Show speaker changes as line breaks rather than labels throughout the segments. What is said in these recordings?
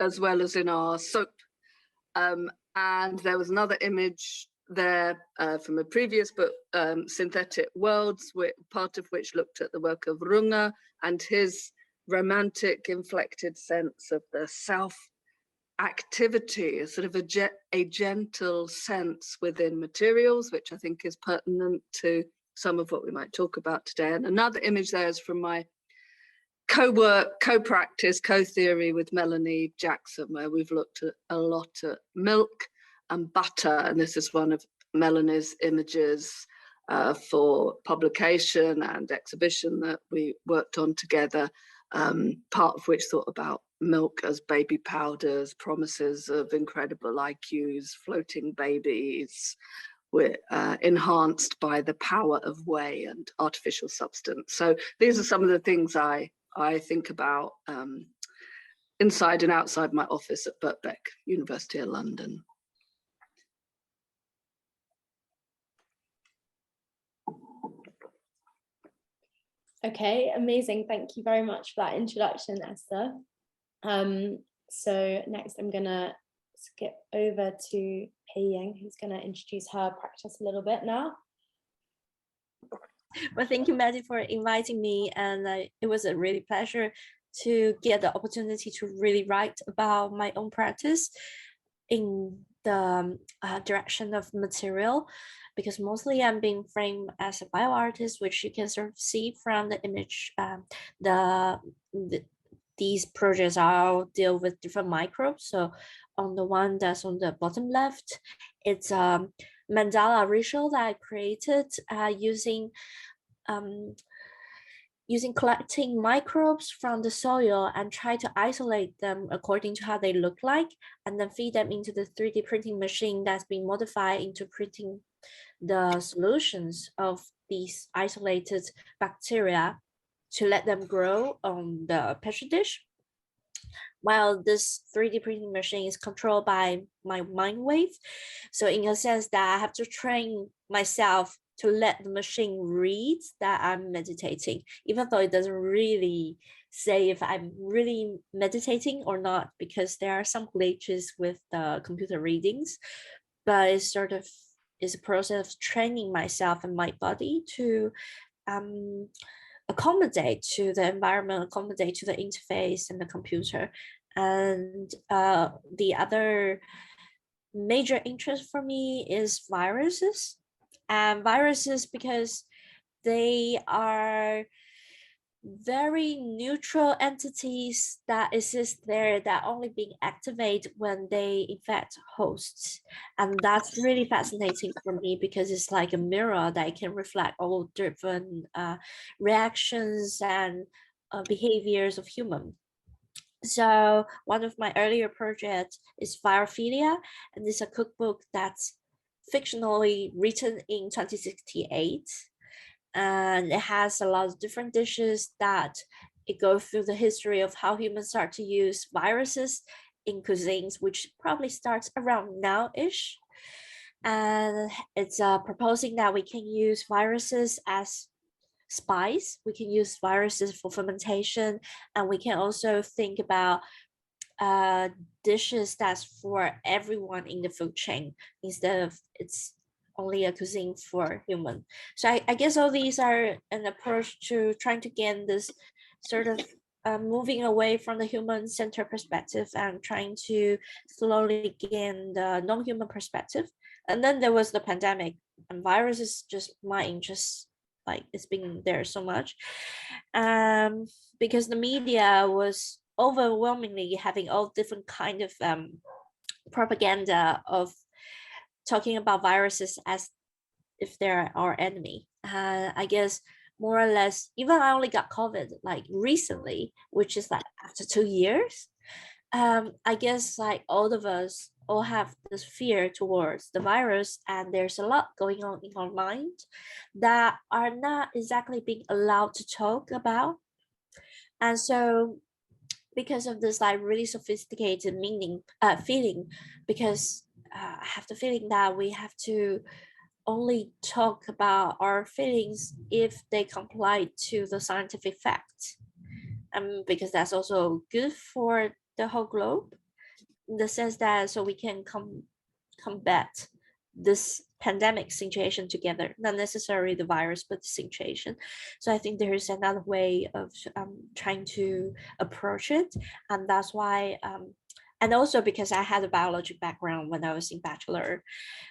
as well as in our soap. And there was another image there from a previous book, Synthetic Worlds, part of which looked at the work of Runge and his romantic inflected sense of the self activity, sort of a gentle sense within materials, which I think is pertinent to some of what we might talk about today. And another image there is from my co-work, co-practice, co-theory with Melanie Jackson, where we've looked at a lot at milk and butter. And this is one of Melanie's images for publication and exhibition that we worked on together, part of which thought about milk as baby powders, promises of incredible IQs, floating babies, enhanced by the power of whey and artificial substance. So these are some of the things I think about inside and outside my office at Birkbeck, University of London.
Okay, amazing. Thank you very much for that introduction, Esther. So next I'm gonna skip over to Pei-Ying, who's gonna introduce her practice a little bit now.
Well, thank you, Maddie, for inviting me, and it was a really pleasure to get the opportunity to really write about my own practice in the direction of material, because mostly I'm being framed as a bioartist, which you can sort of see from the image. These projects all deal with different microbes. So on the one that's on the bottom left, it's a mandala ritual that I created using collecting microbes from the soil and try to isolate them according to how they look like, and then feed them into the 3D printing machine that's been modified into printing the solutions of these isolated bacteria to let them grow on the petri dish. While this 3D printing machine is controlled by my mind wave. So in a sense that I have to train myself to let the machine read that I'm meditating, even though it doesn't really say if I'm really meditating or not, because there are some glitches with the computer readings, but it's sort of is a process of training myself and my body to accommodate to the environment, accommodate to the interface and the computer. And the other major interest for me is viruses. And viruses, because they are very neutral entities that exist there that only being activated when they infect hosts. And that's really fascinating for me, because it's like a mirror that can reflect all different reactions and behaviors of humans. So one of my earlier projects is Virophilia, and it's a cookbook that's fictionally written in 2068. And it has a lot of different dishes that it goes through the history of how humans start to use viruses in cuisines, which probably starts around now-ish. And it's proposing that we can use viruses as spice, we can use viruses for fermentation, and we can also think about dishes that's for everyone in the food chain instead of it's only a cuisine for human. So I guess all these are an approach to trying to gain this sort of moving away from the human-centered perspective and trying to slowly gain the non-human perspective. And then there was the pandemic, and virus is just my interest. Like it's been there so much, because the media was overwhelmingly having all different kind of propaganda of talking about viruses as if they're our enemy. I guess more or less, even I only got COVID like recently, which is like after 2 years. I guess like all of us all have this fear towards the virus, and there's a lot going on in our mind that are not exactly being allowed to talk about. And so because of this like really sophisticated feeling, because I have the feeling that we have to only talk about our feelings if they comply to the scientific facts, because that's also good for the whole globe. in the sense that so we can combat this pandemic situation together, not necessarily the virus, but the situation. So I think there is another way of trying to approach it. And that's why, and also because I had a biology background when I was in bachelor.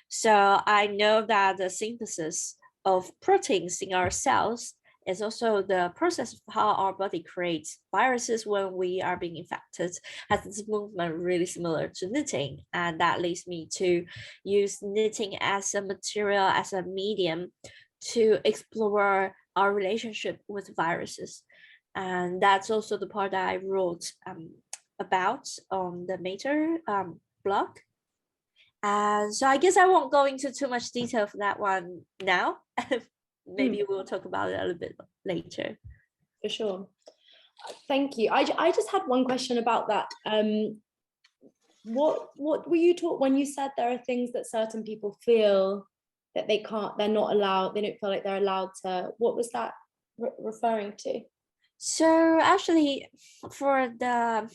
So I know that the synthesis of proteins in our cells is also the process of how our body creates viruses when we are being infected, has this movement really similar to knitting. And that leads me to use knitting as a material, as a medium to explore our relationship with viruses. And that's also the part that I wrote about on the Mater blog. And so I guess I won't go into too much detail for that one now. Maybe we'll talk about it a little bit later.
For sure. Thank you. I just had one question about that. What were you taught when you said there are things that certain people feel that they're not allowed, they don't feel like they're allowed to, what was that referring to?
So actually, for the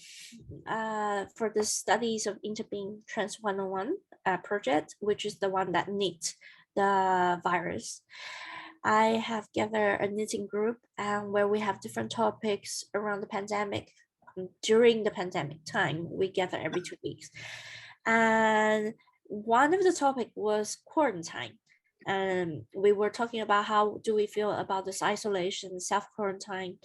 studies of interbeing trans 101 project, which is the one that knit the virus, I have gathered a knitting group and where we have different topics around the pandemic. During the pandemic time, we gather every 2 weeks. And one of the topic was quarantine. And we were talking about how do we feel about this isolation, self-quarantine,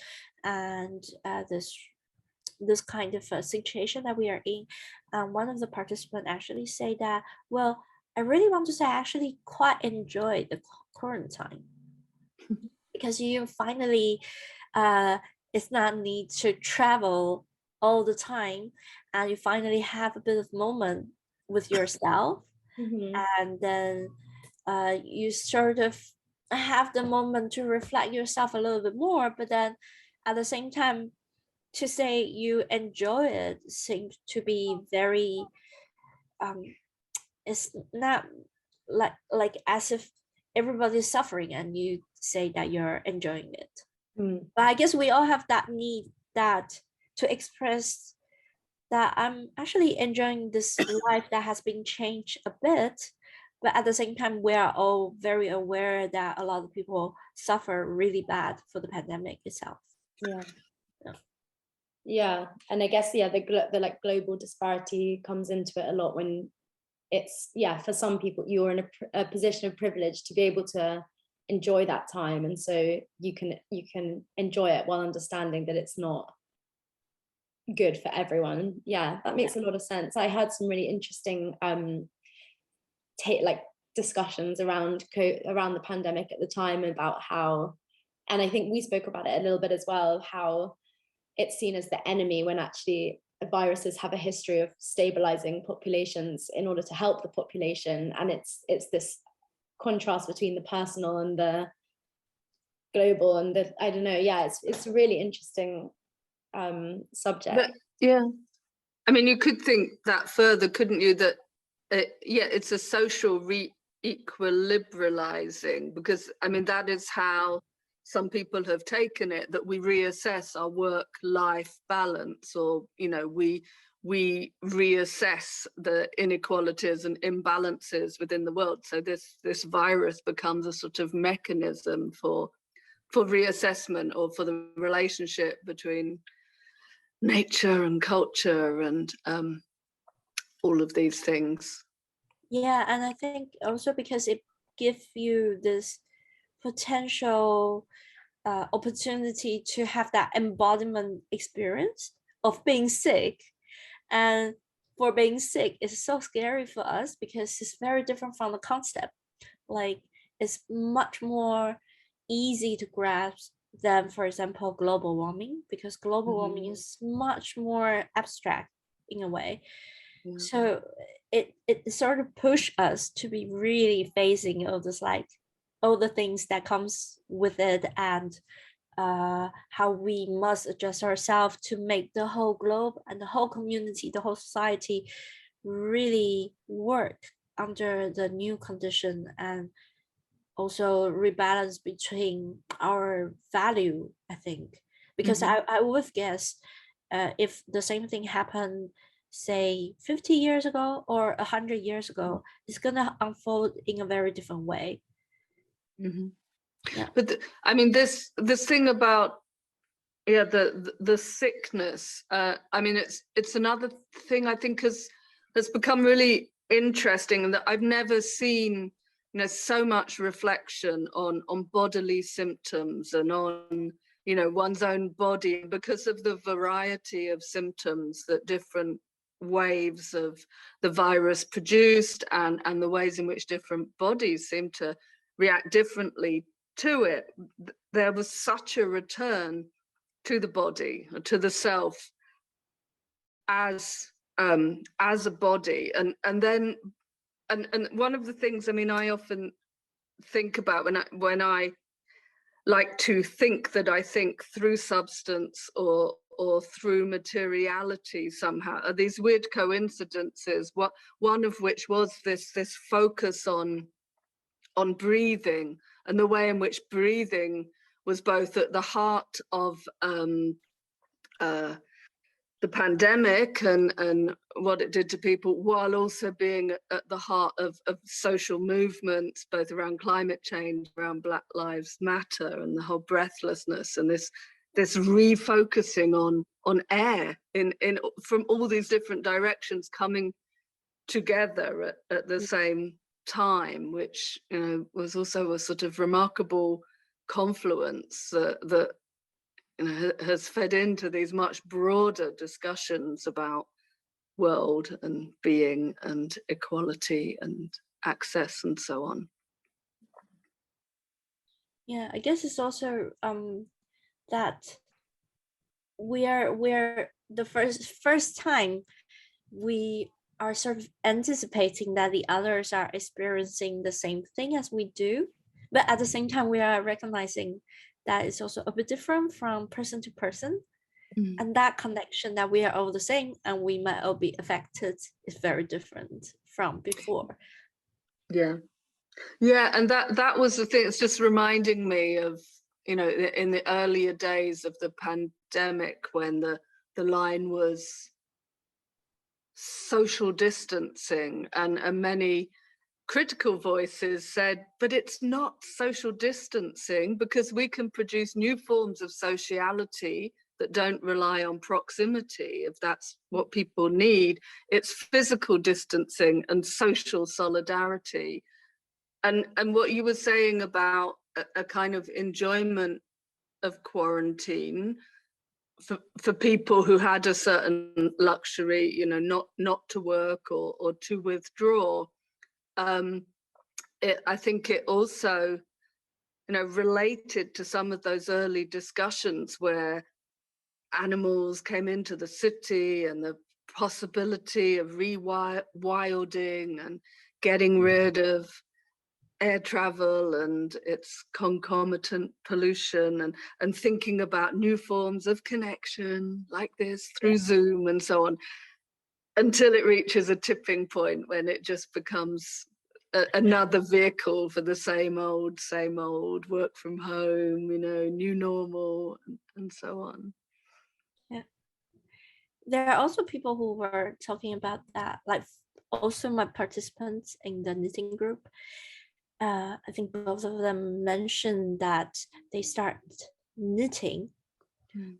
and this kind of situation that we are in. And one of the participants actually say that, well, I really want to say I actually quite enjoy the quarantine because you finally it's not need to travel all the time, and you finally have a bit of moment with yourself. And then you sort of have the moment to reflect yourself a little bit more, but then at the same time to say you enjoy it seems to be very it's not like as if everybody's suffering and you say that you're enjoying it. But I guess we all have that need that to express that I'm actually enjoying this life that has been changed a bit, but at the same time we are all very aware that a lot of people suffer really bad for the pandemic itself.
Yeah, and I guess the like global disparity comes into it a lot when it's for some people you're in a position of privilege to be able to enjoy that time, and so you can enjoy it while understanding that it's not good for everyone. That makes a lot of sense. I had some really interesting discussions around the pandemic at the time about how, and I think we spoke about it a little bit as well, how it's seen as the enemy when actually viruses have a history of stabilizing populations in order to help the population. And it's this contrast between the personal and the global, and the, I don't know, it's a really interesting subject.
But, I mean, you could think that further, couldn't you, that it's a social equilibralizing, because I mean that is how some people have taken it, that we reassess our work-life balance, or we reassess the inequalities and imbalances within the world. So this virus becomes a sort of mechanism for reassessment, or for the relationship between nature and culture and all of these things.
And I think also because it gives you this potential opportunity to have that embodiment experience of being sick. And for being sick is so scary for us because it's very different from the concept. Like it's much more easy to grasp than, for example, global warming, because global warming is much more abstract in a way. So it sort of pushed us to be really facing all this, like all the things that comes with it, and how we must adjust ourselves to make the whole globe and the whole community, the whole society really work under the new condition, and also rebalance between our value, I think. Because I would guess if the same thing happened say 50 years ago or 100 years ago, it's gonna unfold in a very different way. Yeah.
But I mean, this thing about the sickness. I mean, it's another thing I think has become really interesting, and that I've never seen, so much reflection on bodily symptoms and on one's own body, because of the variety of symptoms that different waves of the virus produced, and the ways in which different bodies seem to react differently to it. There was such a return to the body, to the self, as a body, and then one of the things, I mean, I often think about when I like to think that I think through substance or through materiality somehow, are these weird coincidences. One of which was this focus on breathing, and the way in which breathing was both at the heart of the pandemic and what it did to people, while also being at the heart of social movements, both around climate change, around Black Lives Matter, and the whole breathlessness, and this refocusing on air in from all these different directions coming together at the same time, which was also a sort of remarkable confluence that has fed into these much broader discussions about world and being and equality and access and so on.
Yeah, I guess it's also that we're the first time we are sort of anticipating that the others are experiencing the same thing as we do, but at the same time we are recognizing that it's also a bit different from person to person, and that connection that we are all the same and we might all be affected is very different from before. And
that was the thing. It's just reminding me of in the earlier days of the pandemic, when the line was social distancing, and many critical voices said, but it's not social distancing, because we can produce new forms of sociality that don't rely on proximity, if that's what people need. It's physical distancing and social solidarity. And what you were saying about a kind of enjoyment of quarantine for people who had a certain luxury, not to work or to withdraw. I think it also, related to some of those early discussions where animals came into the city, and the possibility of rewilding and getting rid of air travel and its concomitant pollution, and thinking about new forms of connection like this through Zoom and so on, until it reaches a tipping point when it just becomes another vehicle for the same old work from home, new normal, and so on.
Yeah, there are also people who were talking about that, like also my participants in the knitting group. I think both of them mentioned that they start knitting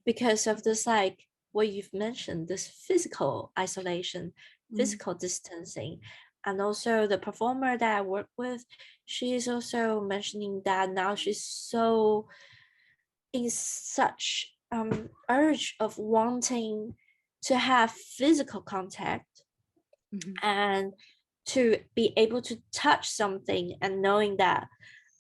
because of this, like what you've mentioned, this physical isolation, physical distancing. And also the performer that I work with, she is also mentioning that now she's so in such urge of wanting to have physical contact and to be able to touch something, and knowing that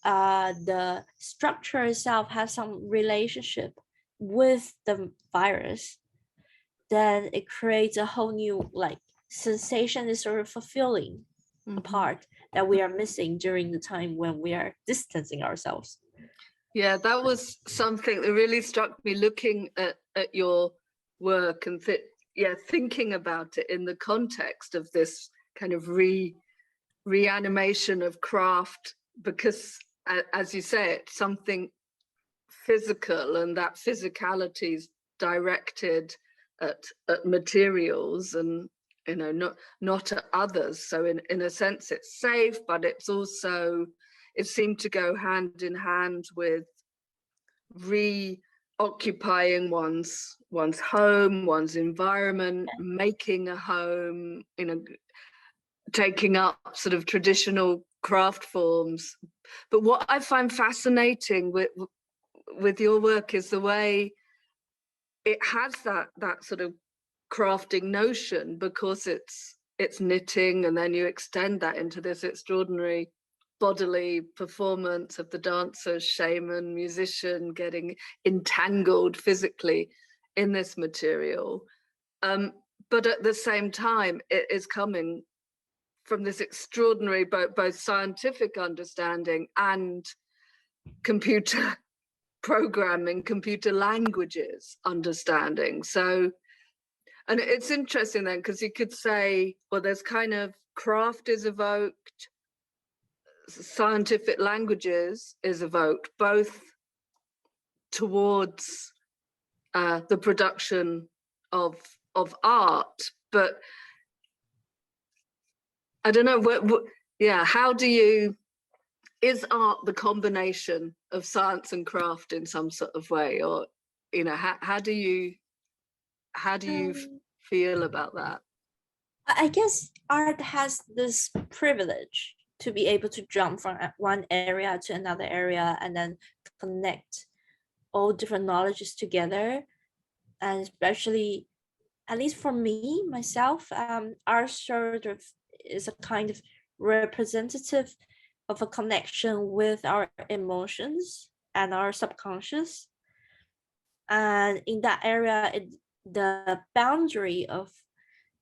the structure itself has some relationship with the virus, then it creates a whole new sensation, is sort of fulfilling a part that we are missing during the time when we are distancing ourselves.
Yeah, that was something that really struck me looking at your work, and thinking about it in the context of this kind of reanimation of craft, because as you say, it's something physical, and that physicality is directed at materials, and you know, not at others. So in a sense it's safe, but it's also, it seemed to go hand in hand with reoccupying one's home, one's environment, making a home, you know, taking up sort of traditional craft forms. But what I find fascinating with your work is the way it has that sort of crafting notion, because it's knitting, and then you extend that into this extraordinary bodily performance of the dancer, shaman, musician getting entangled physically in this material. But at the same time, it is coming from this extraordinary both scientific understanding and computer programming, computer languages understanding. So, and it's interesting then, because you could say, well, there's kind of craft is evoked, scientific languages is evoked, both towards the production of art. But I don't know, yeah, how do you, is art the combination of science and craft in some sort of way? Or, you know, how do you feel about that?
I guess art has this privilege to be able to jump from one area to another area and then connect all different knowledges together. And especially, at least for me, myself, art sort of is a kind of representative of a connection with our emotions and our subconscious. And in that area, the boundary of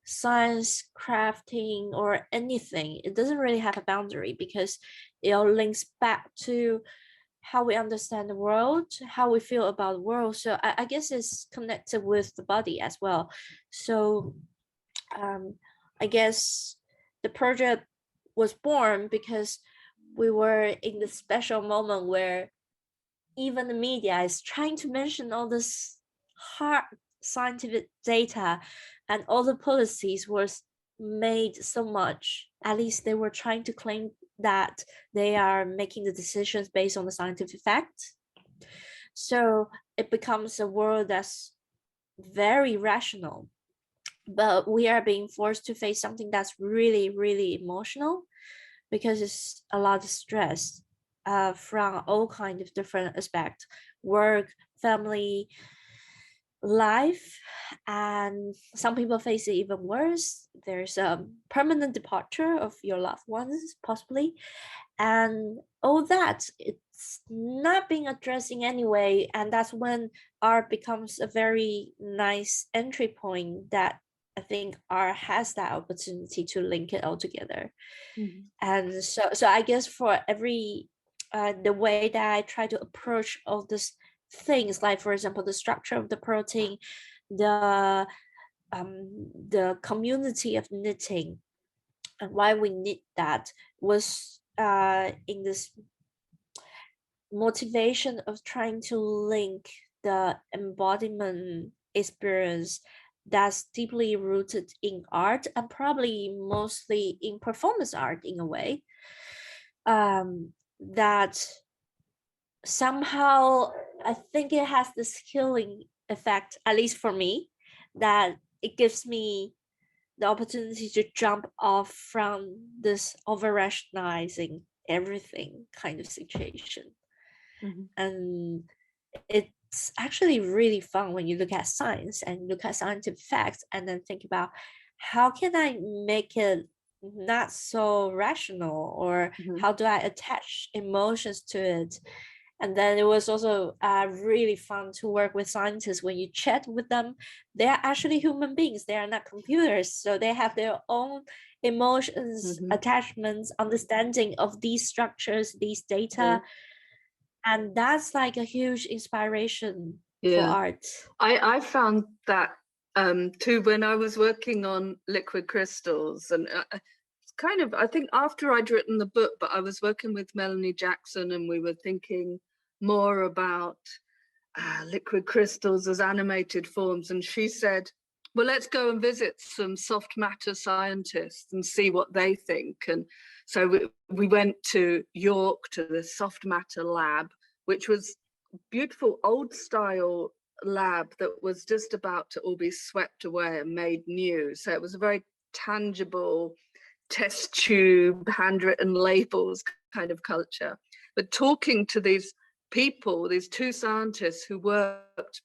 science, crafting, or anything, it doesn't really have a boundary, because it all links back to how we understand the world, how we feel about the world. So I guess it's connected with the body as well. So I guess the project was born because we were in the special moment where even the media is trying to mention all this hard scientific data, and all the policies was made so much. At least they were trying to claim that they are making the decisions based on the scientific facts. So it becomes a world that's very rational, but we are being forced to face something that's really, really emotional, because it's a lot of stress from all kinds of different aspects: work, family, life. And some people face it even worse. There's a permanent departure of your loved ones, possibly, and all that, it's not being addressed in any way. And that's when art becomes a very nice entry point, that I think art has that opportunity to link it all together. Mm-hmm. And so I guess for every the way that I try to approach all these things, like for example the structure of the protein, the community of knitting, and why we knit, that was in this motivation of trying to link the embodiment experience that's deeply rooted in art, and probably mostly in performance art in a way, that somehow I think it has this healing effect, at least for me, that it gives me the opportunity to jump off from this over rationalizing everything kind of situation. Mm-hmm. And it's actually really fun when you look at science and look at scientific facts, and then think about how can I make it not so rational, or mm-hmm. how do I attach emotions to it. And then it was also really fun to work with scientists. When you chat with them, they are actually human beings. They are not computers. So they have their own emotions, mm-hmm. attachments, understanding of these structures, these data. Mm-hmm. And that's like a huge inspiration for art.
I found that too when I was working on liquid crystals. And kind of, I think after I'd written the book, but I was working with Melanie Jackson, and we were thinking more about liquid crystals as animated forms. And she said, well, let's go and visit some soft matter scientists and see what they think. And so we went to York to the soft matter lab, which was beautiful old style lab that was just about to all be swept away and made new. So it was a very tangible test tube, handwritten labels kind of culture. But talking to these people, these two scientists who worked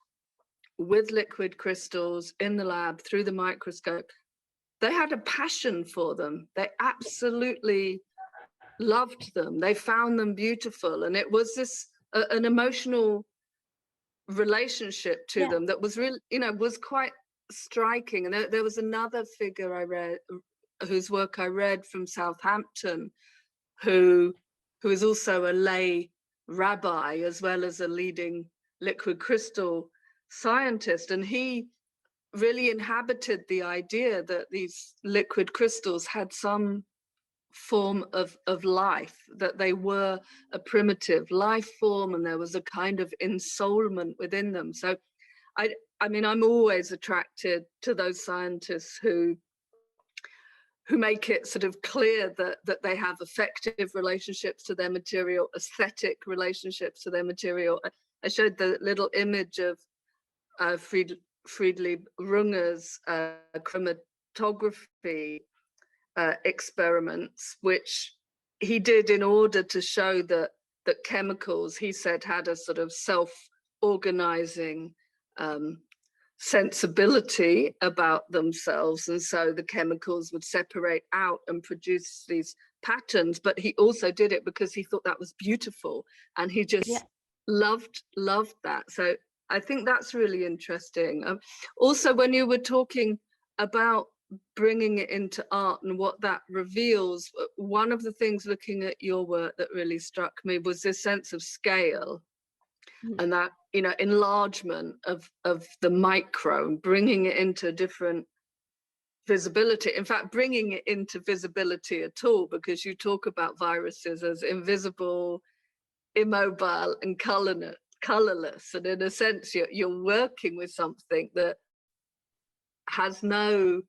with liquid crystals in the lab through the microscope, they had a passion for them. They absolutely loved them. They found them beautiful. And it was this, an emotional relationship to them that was really, was quite striking. And there was another figure I read, whose work I read from Southampton, who is also a lay rabbi as well as a leading liquid crystal scientist, and he really inhabited the idea that these liquid crystals had some form of life, that they were a primitive life form and there was a kind of ensoulment within them. So I mean, I'm always attracted to those scientists who make it sort of clear that they have effective relationships to their material, aesthetic relationships to their material. I showed the little image of Friedrich Runge's chromatography experiments, which he did in order to show that chemicals, he said, had a sort of self-organizing sensibility about themselves, and so the chemicals would separate out and produce these patterns. But he also did it because he thought that was beautiful, and he just loved that. So I think that's really interesting. Also, when you were talking about bringing it into art and what that reveals, one of the things looking at your work that really struck me was this sense of scale, and that, enlargement of the micro and bringing it into different visibility. In fact, bringing it into visibility at all, because you talk about viruses as invisible, immobile, and colorless. And in a sense, you're working with something that has no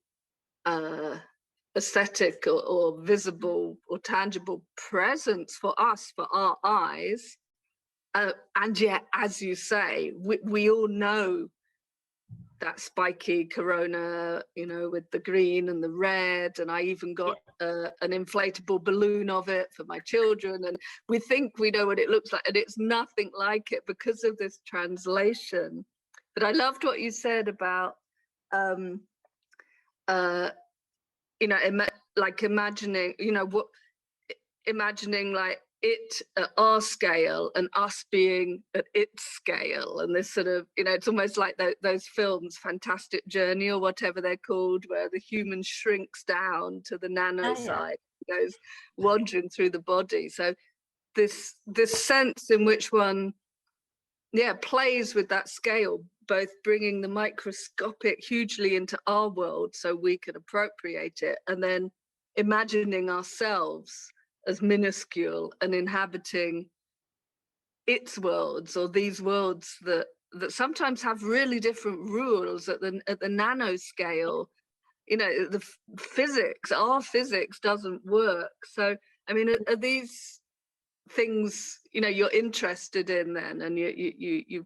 aesthetic or visible or tangible presence for us, for our eyes. And yet, as you say, we all know that spiky corona, with the green and the red. And I even got an inflatable balloon of it for my children. And we think we know what it looks like, and it's nothing like it because of this translation. But I loved what you said about, like imagining, imagining like it at our scale and us being at its scale, and this sort of, it's almost like those films, Fantastic Journey or whatever they're called, where the human shrinks down to the nano size, goes wandering through the body. So this sense in which one plays with that scale, both bringing the microscopic hugely into our world so we can appropriate it, and then imagining ourselves as minuscule and inhabiting its worlds, or these worlds that sometimes have really different rules at the nano scale. The physics, our physics doesn't work. So I mean, are these things you're interested in then, and you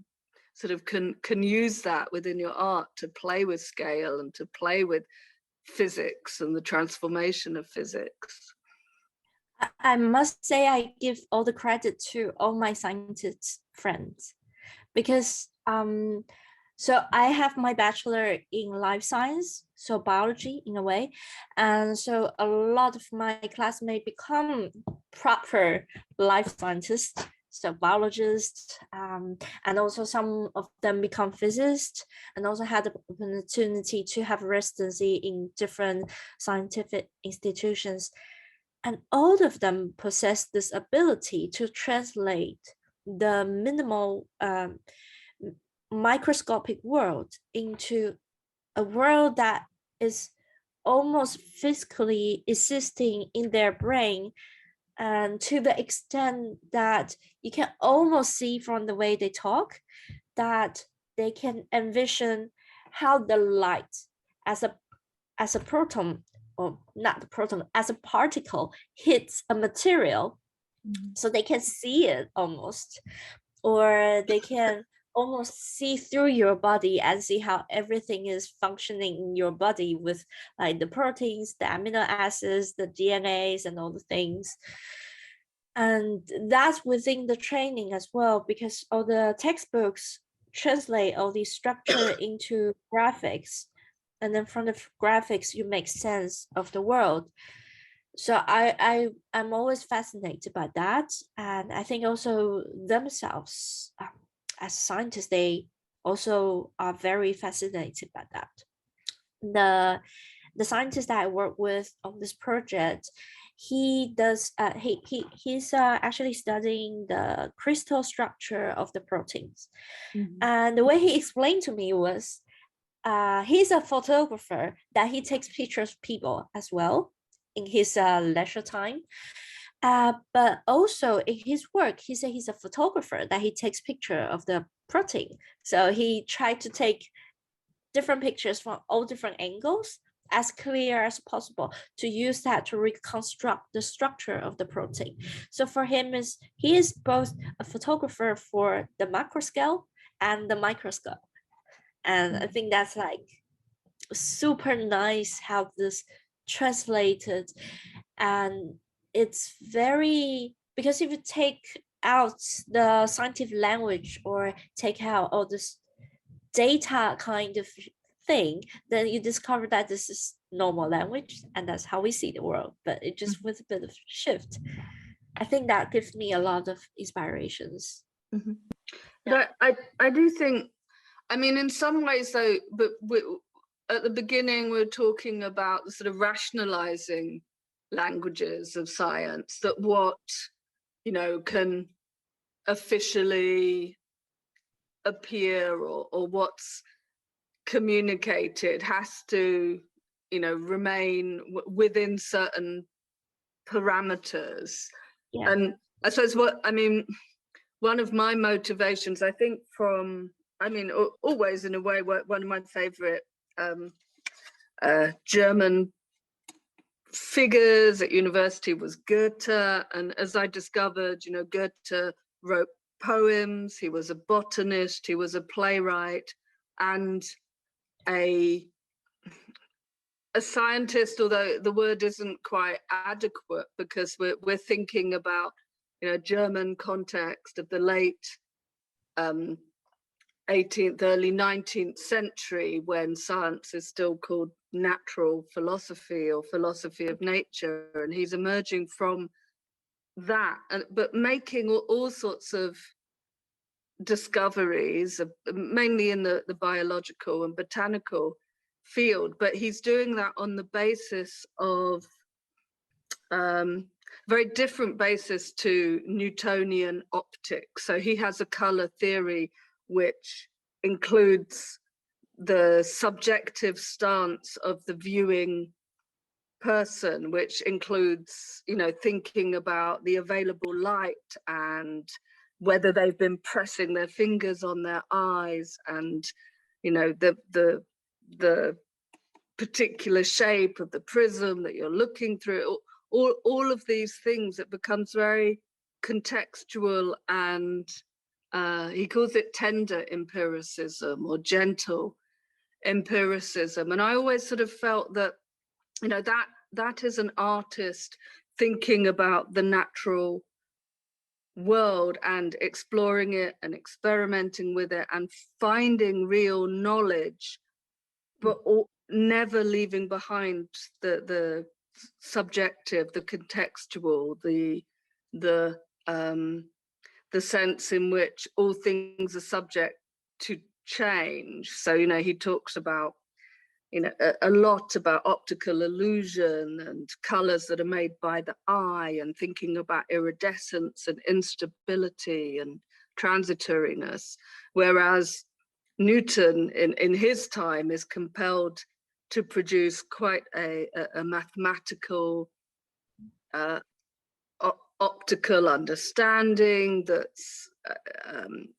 sort of can use that within your art to play with scale and to play with physics and the transformation of physics?
I must say I give all the credit to all my scientist friends, because so I have my bachelor in life science, so biology in a way, and so a lot of my classmates become proper life scientists, so biologists, and also some of them become physicists, and also had the opportunity to have residency in different scientific institutions. And all of them possess this ability to translate the minimal microscopic world into a world that is almost physically existing in their brain, and to the extent that you can almost see from the way they talk that they can envision how the light as a proton, or not the proton, as a particle hits a material, so they can see it almost, or they can almost see through your body and see how everything is functioning in your body with like the proteins, the amino acids, the DNAs, and all the things. And that's within the training as well, because all the textbooks translate all the structure into graphics, and then from the graphics you make sense of the world. So I'm always fascinated by that, and I think also themselves as scientists, they also are very fascinated by that. The scientist that I work with on this project, he's actually studying the crystal structure of the proteins. And the way he explained to me was, he's a photographer that he takes pictures of people as well in his leisure time. But also in his work, he said he's a photographer that he takes picture of the protein. So he tried to take different pictures from all different angles, as clear as possible, to use that to reconstruct the structure of the protein. So for him, he is both a photographer for the macro scale and the micro scale. And I think that's like super nice how this translated. And it's very, because if you take out the scientific language or take out all this data kind of thing, then you discover that this is normal language and that's how we see the world, but it just with a bit of shift. I think that gives me a lot of inspirations.
But I do think, I mean, in some ways though, but at the beginning we're talking about the sort of rationalizing languages of science, that what, you know, can officially appear or what's communicated has to, you know, remain within certain parameters.
Yeah.
And I suppose one of my motivations, I think always in a way, one of my favorite German figures at university was Goethe. And as I discovered, you know, Goethe wrote poems, he was a botanist, he was a playwright, and a scientist, although the word isn't quite adequate, because we're thinking about, you know, German context of the late 18th, early 19th century, when science is still called natural philosophy or philosophy of nature, and he's emerging from that, but making all sorts of discoveries, mainly in the biological and botanical field, but he's doing that on the basis of very different basis to Newtonian optics. So he has a color theory which includes the subjective stance of the viewing person, which includes, you know, thinking about the available light and whether they've been pressing their fingers on their eyes, and, you know, the particular shape of the prism that you're looking through. All of these things, it becomes very contextual, and he calls it tender empiricism or gentle empiricism. And I always sort of felt that, you know, that is an artist thinking about the natural world and exploring it and experimenting with it and finding real knowledge, but never leaving behind the subjective, the contextual, the sense in which all things are subject to change. So, you know, he talks about, you know, a lot about optical illusion and colors that are made by the eye, and thinking about iridescence and instability and transitoriness, whereas Newton in his time is compelled to produce quite a mathematical optical understanding that's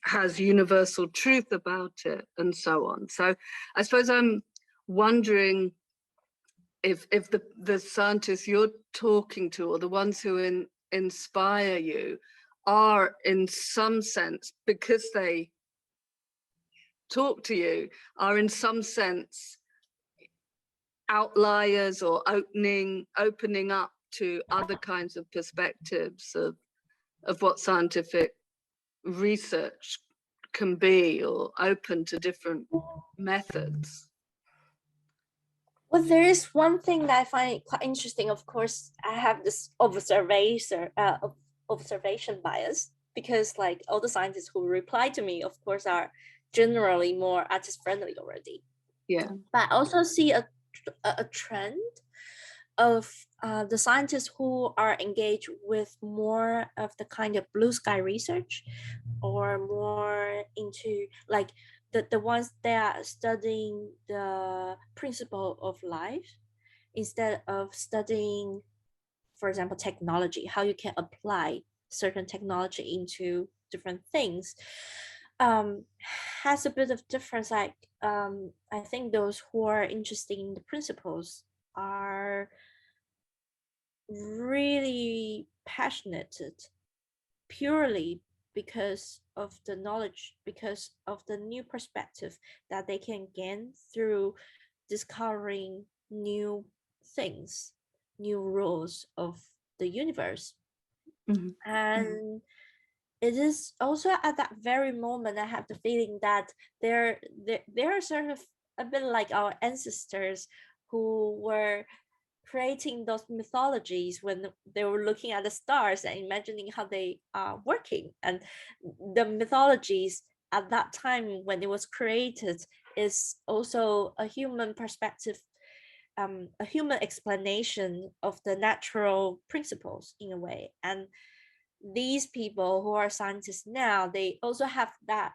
has universal truth about it, and so on. So I suppose wondering if the scientists you're talking to, or the ones who inspire you, are in some sense, because they talk to you, are in some sense outliers, or opening up to other kinds of perspectives of what scientific research can be, or open to different methods.
Well, there is one thing that I find quite interesting. Of course, I have this observation bias, because like all the scientists who reply to me, of course, are generally more artist friendly already.
Yeah.
But I also see a trend of the scientists who are engaged with more of the kind of blue sky research, or more into like the ones that are studying the principle of life, instead of studying, for example, technology, how you can apply certain technology into different things. Has a bit of difference. Like I think those who are interested in the principles are really passionate purely because of the knowledge, because of the new perspective that they can gain through discovering new things, new rules of the universe.
Mm-hmm.
And it is also at that very moment I have the feeling that there are sort of a bit like our ancestors who were creating those mythologies when they were looking at the stars and imagining how they are working. And the mythologies at that time when it was created is also a human perspective, a human explanation of the natural principles in a way. And these people who are scientists now, they also have that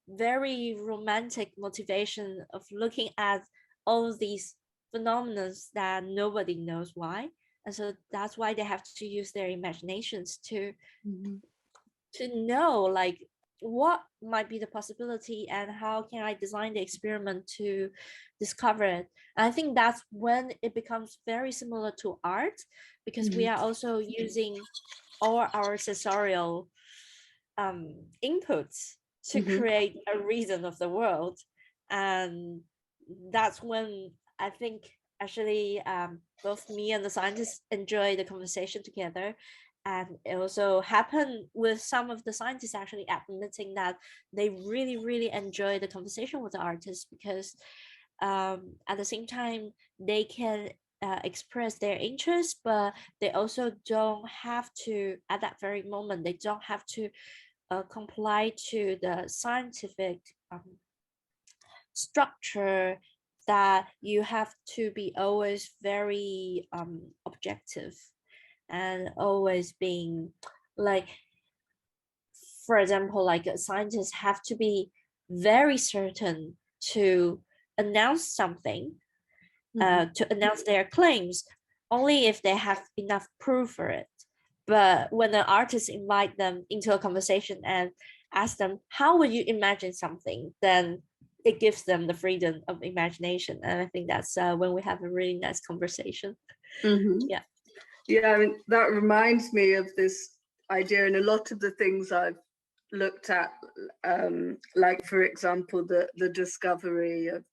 very romantic motivation of looking at all of these phenomena that nobody knows why, and so that's why they have to use their imaginations to know like what might be the possibility and how can I design the experiment to discover it. And I think that's when it becomes very similar to art, because we are also using all our sensorial inputs to create a reason of the world. And that's when I think actually both me and the scientists enjoy the conversation together. And it also happened with some of the scientists actually admitting that they really, really enjoy the conversation with the artists, because at the same time they can express their interest, but they also don't have to, at that very moment, they don't have to comply to the scientific structure that you have to be always very objective and always being like, for example, like scientists have to be very certain to announce something, to announce their claims only if they have enough proof for it. But when an artist invite them into a conversation and ask them, how would you imagine something? Then it gives them the freedom of imagination. And I think that's when we have a really nice conversation. Yeah.
Yeah, I mean, that reminds me of this idea in a lot of the things I've looked at, like, for example, the discovery of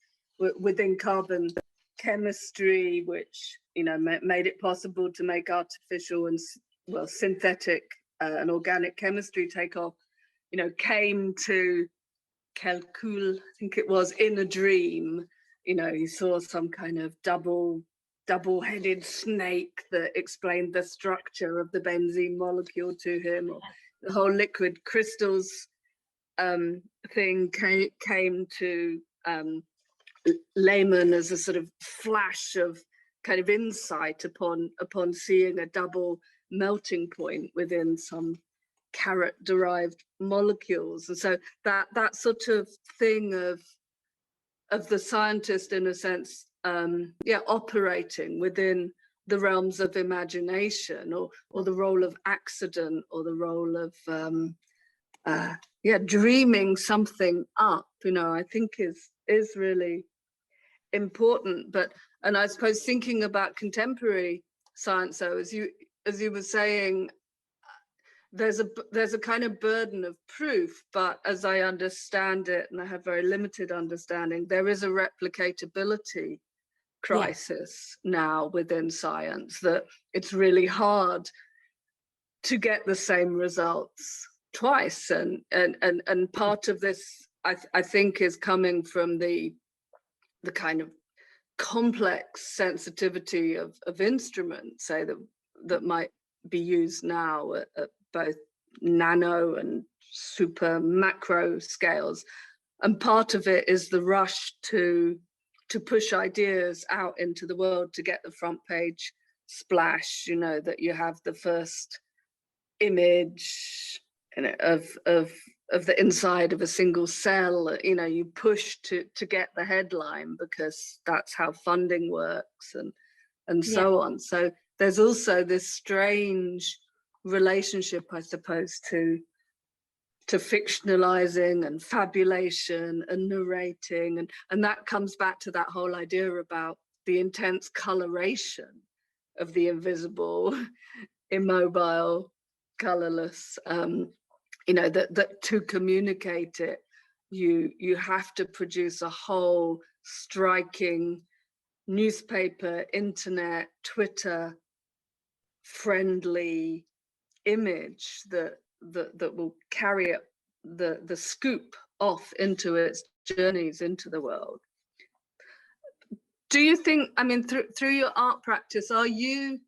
within carbon chemistry, which, you know, made it possible to make artificial and, well, synthetic and organic chemistry take off, you know, came to Calcul, I think it was, in a dream. You know, he saw some kind of double-headed snake that explained the structure of the benzene molecule to him, or the whole liquid crystals thing came to Lehman as a sort of flash of kind of insight upon seeing a double melting point within some carrot-derived molecules. And so that sort of thing of the scientist, in a sense, operating within the realms of imagination, or the role of accident, or the role of dreaming something up, you know, I think is really important. And I suppose thinking about contemporary science, though, as you were saying, there's a kind of burden of proof, but as I understand it, and I have very limited understanding, there is a replicatability crisis now within science, that it's really hard to get the same results twice, and part of this I think is coming from the kind of complex sensitivity of instruments, say, that might be used now at both nano and super macro scales. And part of it is the rush to push ideas out into the world, to get the front page splash, you know, that you have the first image, you know, of the inside of a single cell, you know, you push to get the headline because that's how funding works, and so on. So there's also this strange relationship, I suppose, to fictionalizing and fabulation and narrating, and that comes back to that whole idea about the intense coloration of the invisible, immobile, colorless, you know, that to communicate it, you have to produce a whole striking newspaper, internet, Twitter friendly image that will carry it, the scoop off into its journeys into the world. Do you think, I mean, through your art practice, are you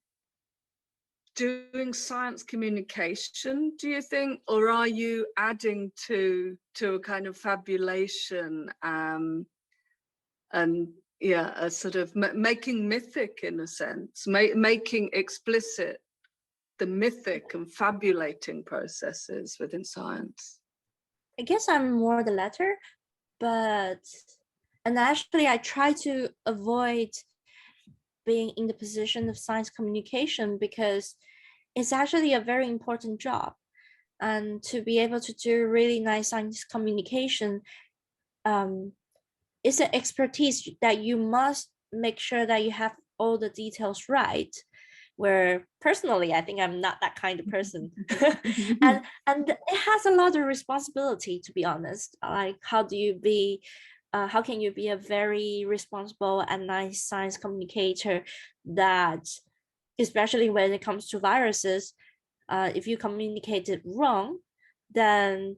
doing science communication, do you think, or are you adding to a kind of fabulation, and yeah, a sort of making mythic, in a sense, making explicit the mythic and fabulating processes within science?
I guess I'm more the latter, and actually I try to avoid being in the position of science communication, because it's actually a very important job. And to be able to do really nice science communication, it's an expertise that you must make sure that you have all the details right. Where personally, I think I'm not that kind of person. and it has a lot of responsibility, to be honest. Like, how can you be a very responsible and nice science communicator that, especially when it comes to viruses, if you communicate it wrong, then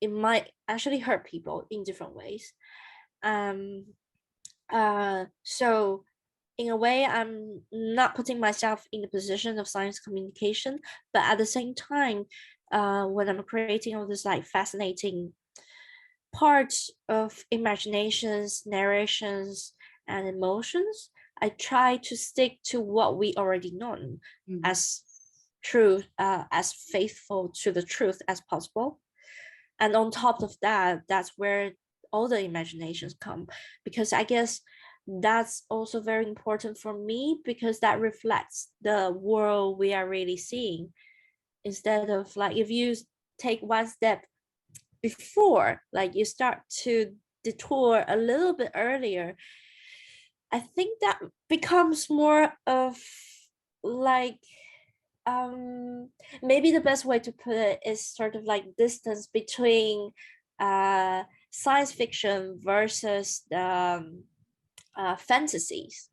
it might actually hurt people in different ways. So in a way, I'm not putting myself in the position of science communication, but at the same time, when I'm creating all this like fascinating parts of imaginations, narrations, and emotions, I try to stick to what we already know as true, as faithful to the truth as possible. And on top of that, that's where all the imaginations come, because I guess that's also very important for me, because that reflects the world we are really seeing. Instead of like, if you take one step before, like you start to detour a little bit earlier, I think that becomes more of like, maybe the best way to put it is sort of like distance between science fiction versus fantasies.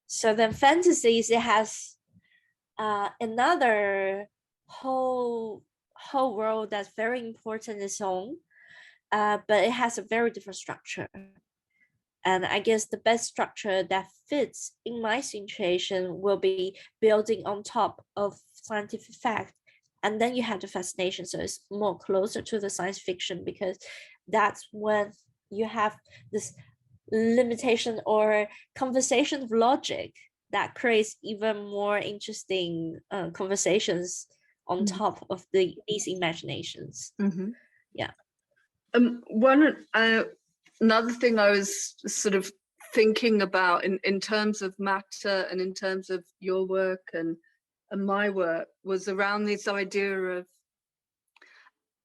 So then fantasies, it has another whole world that's very important in its own, but it has a very different structure. And I guess the best structure that fits in my situation will be building on top of scientific fact, and then you have the fascination, so it's more closer to the science fiction, because that's when you have this limitation or conversation of logic that creates even more interesting conversations on top of these imaginations. Yeah.
Another thing I was sort of thinking about in terms of Mater and in terms of your work and my work was around this idea of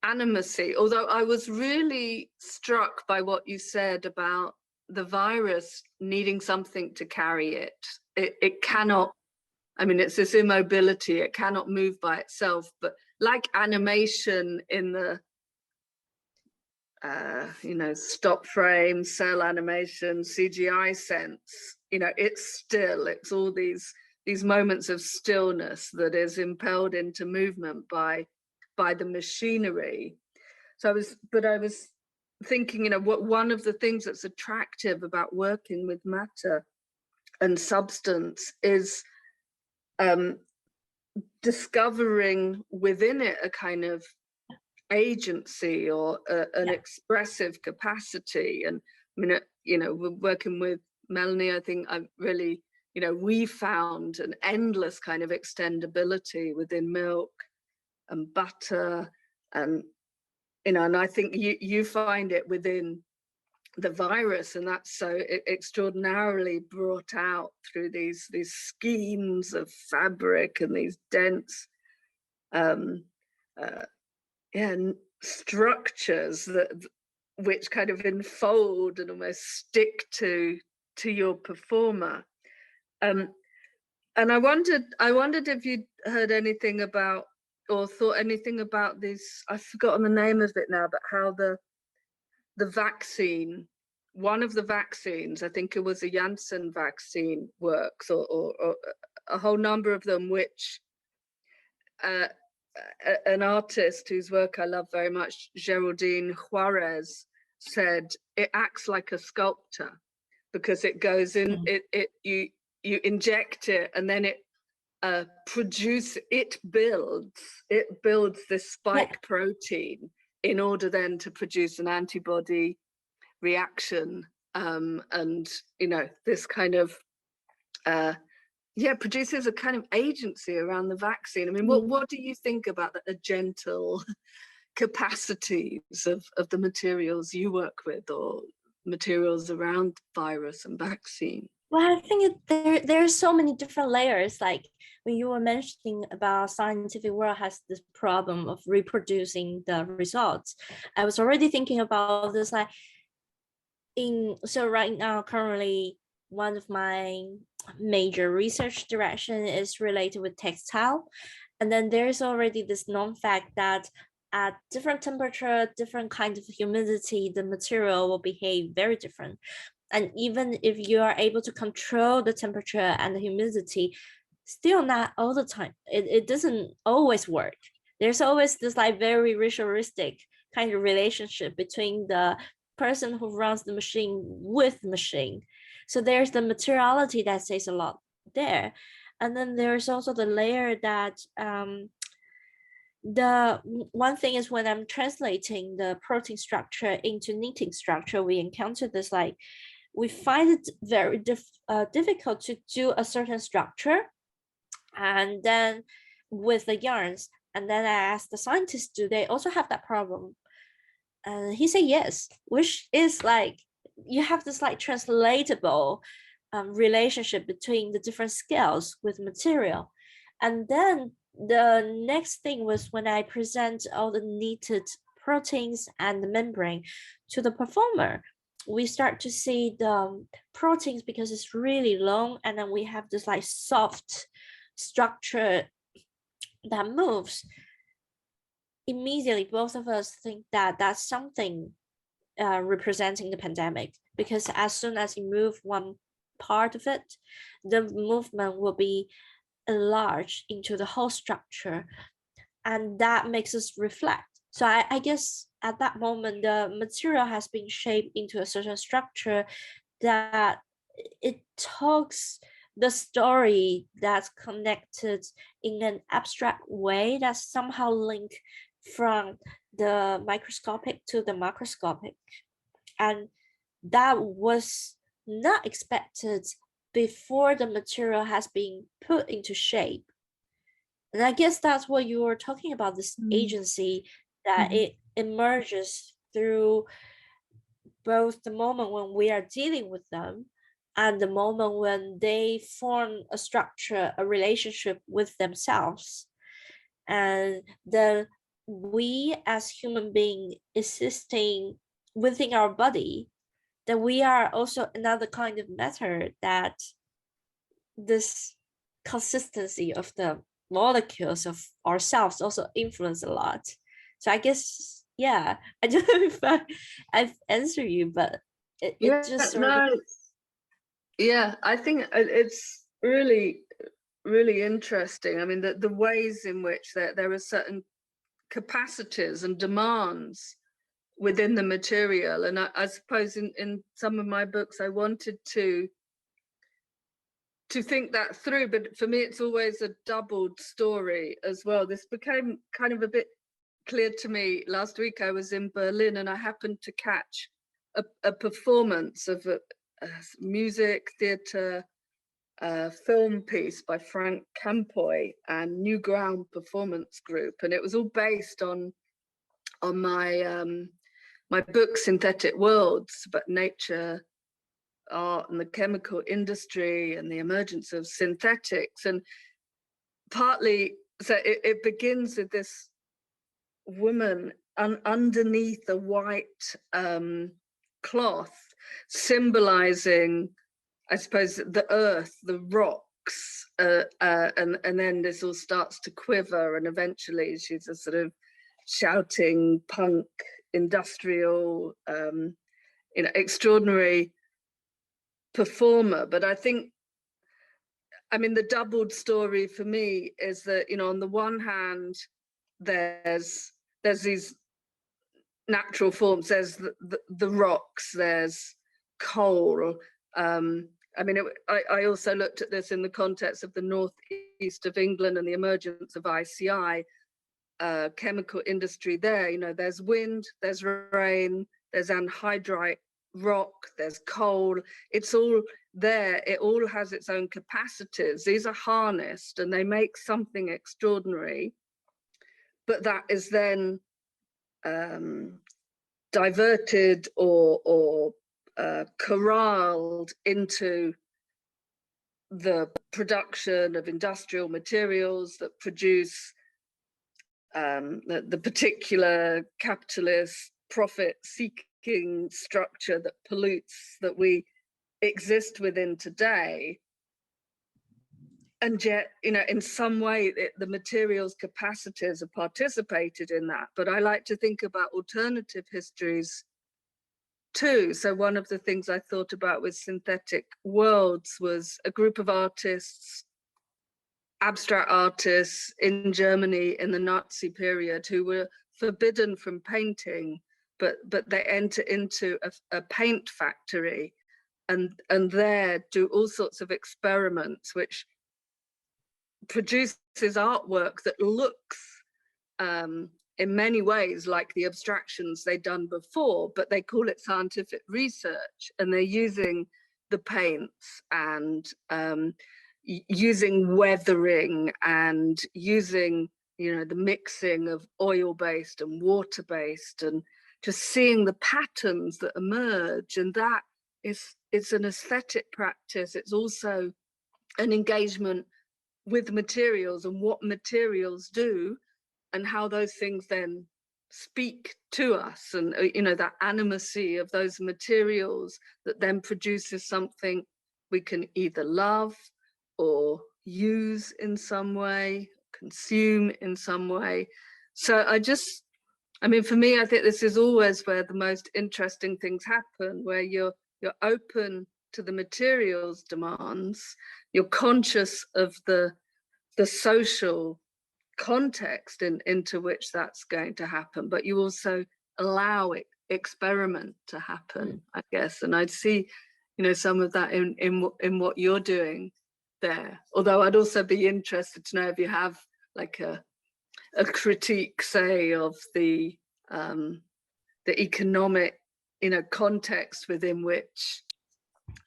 animacy, although I was really struck by what you said about the virus needing something to carry it. It cannot, I mean, it's this immobility, it cannot move by itself, but like animation in the, you know, stop frame, cell animation, CGI sense, you know, it's still, it's all these moments of stillness that is impelled into movement by the machinery. So I was thinking, you know, what one of the things that's attractive about working with matter and substance is discovering within it a kind of agency or an expressive capacity. And I mean, you know, we're working with Melanie, I think I really, you know, we found an endless kind of extendability within milk and butter, and you know, and I think you find it within the virus, and that's so extraordinarily brought out through these schemes of fabric and these dense structures which kind of enfold and almost stick to your performer. And I wondered if you'd heard anything about or thought anything about this, I've forgotten the name of it now, but how the vaccine, one of the vaccines, I think it was a Janssen vaccine, works, or a whole number of them, which an artist whose work I love very much, Geraldine Juarez, said it acts like a sculptor because it goes in, you inject it and then it builds this spike protein in order then to produce an antibody reaction, and you know, this kind of produces a kind of agency around the vaccine. I mean, what do you think about the gentle capacities of the materials you work with, or materials around virus and vaccine?
Well, I think there are so many different layers. Like when you were mentioning about scientific world has this problem of reproducing the results, I was already thinking about this. Like so right now, currently, one of my major research direction is related with textile, and then there's already this known fact that at different temperature, different kinds of humidity, the material will behave very different. And even if you are able to control the temperature and the humidity, still not all the time. It doesn't always work. There's always this like very ritualistic kind of relationship between the person who runs the machine with the machine. So there's the materiality that says a lot there. And then there's also the layer that the one thing is when I'm translating the protein structure into knitting structure, we encounter this like, we find it very difficult to do a certain structure, and then with the yarns, and then I asked the scientists, do they also have that problem? And he said yes, which is like you have this like translatable relationship between the different scales with material. And then the next thing was when I present all the knitted proteins and the membrane to the performer, we start to see the proteins because it's really long, and then we have this like soft structure that moves. Immediately, both of us think that that's something representing the pandemic, because as soon as you move one part of it, the movement will be enlarged into the whole structure, and that makes us reflect. So I guess at that moment, the material has been shaped into a certain structure that it talks the story that's connected in an abstract way that's somehow linked from the microscopic to the macroscopic. And that was not expected before the material has been put into shape. And I guess that's what you were talking about, this agency that it emerges through both the moment when we are dealing with them and the moment when they form a structure, a relationship with themselves. And then we as human beings existing within our body that we are also another kind of matter, that this consistency of the molecules of ourselves also influence a lot. So I guess, yeah, I don't know if I've answered you, but it just sort of.
Yeah, I think it's really, really interesting. I mean, the ways in which there are certain capacities and demands within the material. And I suppose in some of my books, I wanted to think that through, but for me, it's always a doubled story as well. This became kind of a bit clear to me last week. I was in Berlin and I happened to catch a performance of a music, theatre, film piece by Frank Campoy and New Ground Performance Group, and it was all based on my my book Synthetic Worlds, but nature, art, and the chemical industry and the emergence of synthetics. And partly, so it begins with this woman underneath a white cloth, symbolizing, I suppose, the earth, the rocks, and then this all starts to quiver, and eventually she's a sort of shouting punk industrial, extraordinary performer. But I think, I mean, the doubled story for me is that, on the one hand, there's these natural forms, there's the rocks, there's coal. I mean, I also looked at this in the context of the northeast of England and the emergence of ICI, chemical industry there. There's wind, there's rain, there's anhydrite rock, there's coal. It's all there. It all has its own capacities. These are harnessed and they make something extraordinary, but that is then diverted or corralled into the production of industrial materials that produce the particular capitalist profit-seeking structure that pollutes, that we exist within today. And yet, in some way, the materials capacities have participated in that. But I like to think about alternative histories too. So one of the things I thought about with Synthetic Worlds was a group of artists, abstract artists in Germany in the Nazi period, who were forbidden from painting, but they enter into a paint factory and there do all sorts of experiments which produces artwork that looks in many ways like the abstractions they'd done before, but they call it scientific research, and they're using the paints and using weathering and using, the mixing of oil-based and water-based, and just seeing the patterns that emerge. And that it's an aesthetic practice. It's also an engagement with materials and what materials do and how those things then speak to us, and that animacy of those materials that then produces something we can either love or use in some way, consume in some way. So I mean, for me, I think this is always where the most interesting things happen, where you're open to the materials demands, you're conscious of the social context into which that's going to happen, but you also allow experiment to happen, I guess. And I'd see, some of that in what you're doing there. Although I'd also be interested to know if you have like a critique, say, of the economic, context within which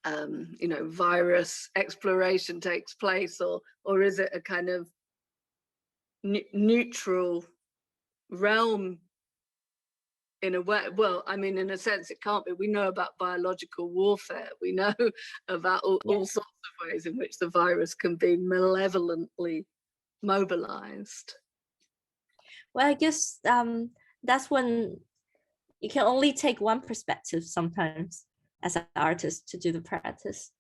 virus exploration takes place, or is it a kind of neutral realm in a way? Well, I mean, in a sense it can't be. We know about biological warfare, we know about all sorts of ways in which the virus can be malevolently mobilized.
Well, I guess that's when you can only take one perspective sometimes. as an artist to do the practice.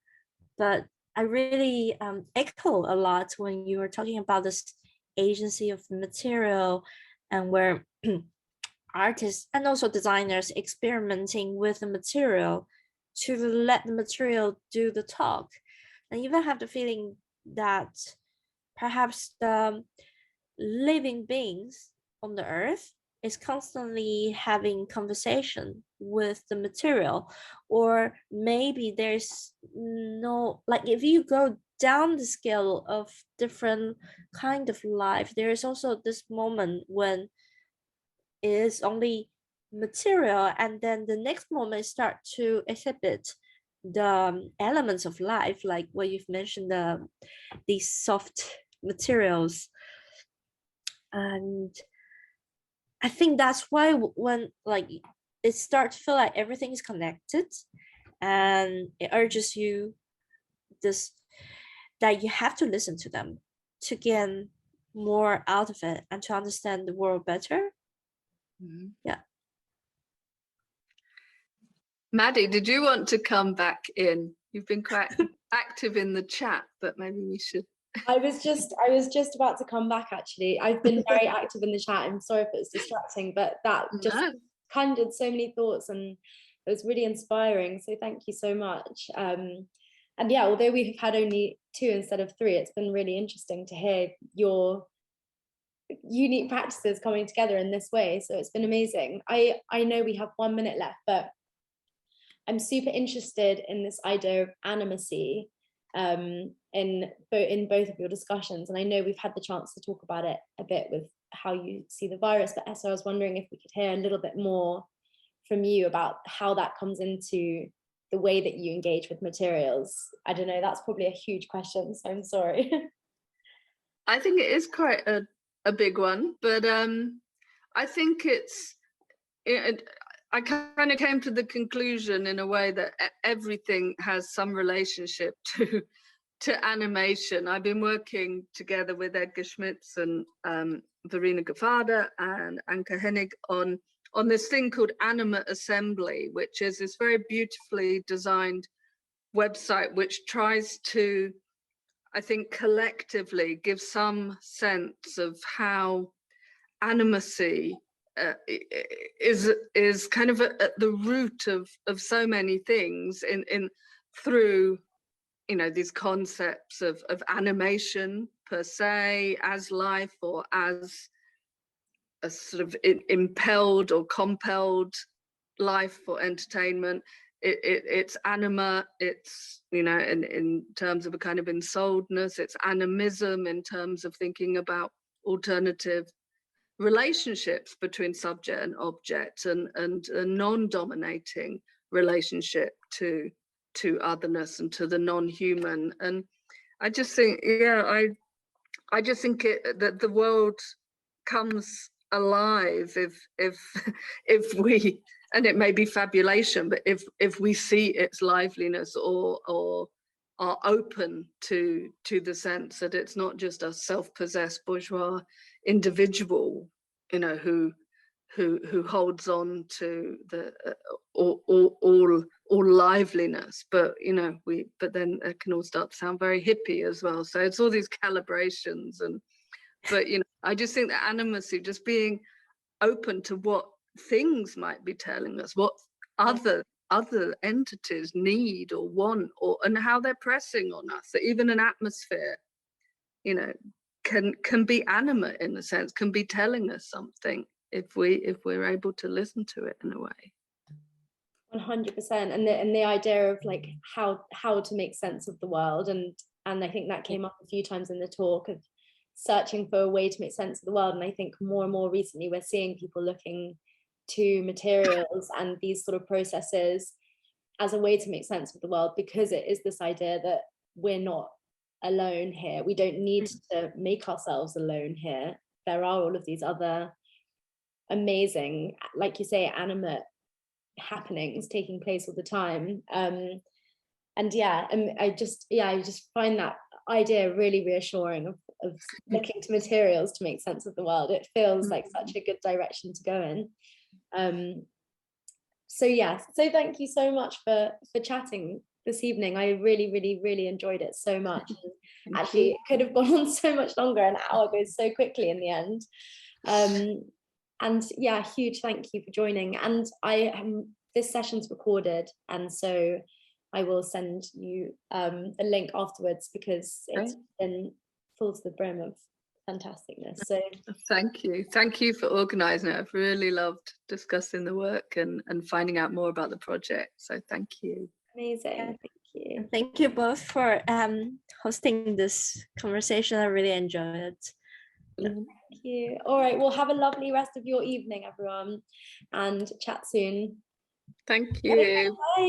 But I really echo a lot when you were talking about this agency of material, and where artists and also designers experimenting with the material to let the material do the talk. And even have the feeling that perhaps the living beings on the earth is constantly having conversation with the material, or maybe there's no, like, if you go down the scale of different kind of life, there is also this moment when it is only material, and then the next moment start to exhibit the elements of life, like what you've mentioned, these soft materials. And I think that's why when like it starts to feel like everything is connected, and it urges you this, that you have to listen to them to gain more out of it and to understand the world better.
Mhm.
Yeah.
Maddie, did you want to come back in? You've been quite active in the chat, but maybe we should.
I was just about to come back, actually. I've been very active in the chat. I'm sorry if it's distracting, but that just
No.
conjured so many thoughts, and it was really inspiring. So thank you so much. And yeah, although we've had only 2 instead of 3, it's been really interesting to hear your unique practices coming together in this way. So it's been amazing. I know we have 1 minute left, but I'm super interested in this idea of animacy in both of your discussions. And I know we've had the chance to talk about it a bit with how you see the virus, but Esther, I was wondering if we could hear a little bit more from you about how that comes into the way that you engage with materials. I don't know, that's probably a huge question, so I'm sorry.
I think it is quite a big one, but I think I kind of came to the conclusion in a way that everything has some relationship to animation. I've been working together with Edgar Schmitz and Verena Gafada and Anke Hennig on this thing called Animate Assembly, which is this very beautifully designed website which tries to, I think, collectively give some sense of how animacy is kind of at the root of so many things in through, you know, these concepts of animation per se as life, or as a sort of impelled or compelled life for entertainment. It's anima, it's, you know, in terms of a kind of ensouledness, it's animism in terms of thinking about alternative relationships between subject and object, and a non-dominating relationship to otherness and to the non-human. And I just think, yeah, I just think that the world comes alive if we, and it may be fabulation, but if we see its liveliness, or are open to the sense that it's not just a self-possessed bourgeois individual, you know, who holds on to the all liveliness, but, you know, but then it can all start to sound very hippie as well. So it's all these calibrations, but, you know, I just think that animacy, just being open to what things might be telling us, what other entities need or want, and how they're pressing on us. So even an atmosphere, you know, can be animate in a sense, can be telling us something if we're able to listen to it in a way.
100%. And the idea of like how to make sense of the world, and I think that came up a few times in the talk, of searching for a way to make sense of the world. And I think more and more recently we're seeing people looking to materials and these sort of processes as a way to make sense of the world, because it is this idea that we're not alone here. We don't need to make ourselves alone here. There are all of these other amazing, like you say, animate happenings taking place all the time. And yeah, and I just find that idea really reassuring of looking to materials to make sense of the world. It feels like such a good direction to go in. So yes, so thank you so much for chatting this evening. I really enjoyed it so much. Actually, it could have gone on so much longer. An hour goes so quickly in the end. And yeah, huge thank you for joining. And this session's recorded, and so I will send you a link afterwards, because it's been full to the brim of fantasticness. So
thank you for organizing it. I've really loved discussing the work and finding out more about the project, so thank you.
Amazing. Thank you.
Thank you both for hosting this conversation. I really enjoyed it.
Thank you. All right, well, have a lovely rest of your evening, everyone, and chat soon.
Thank you.
Bye.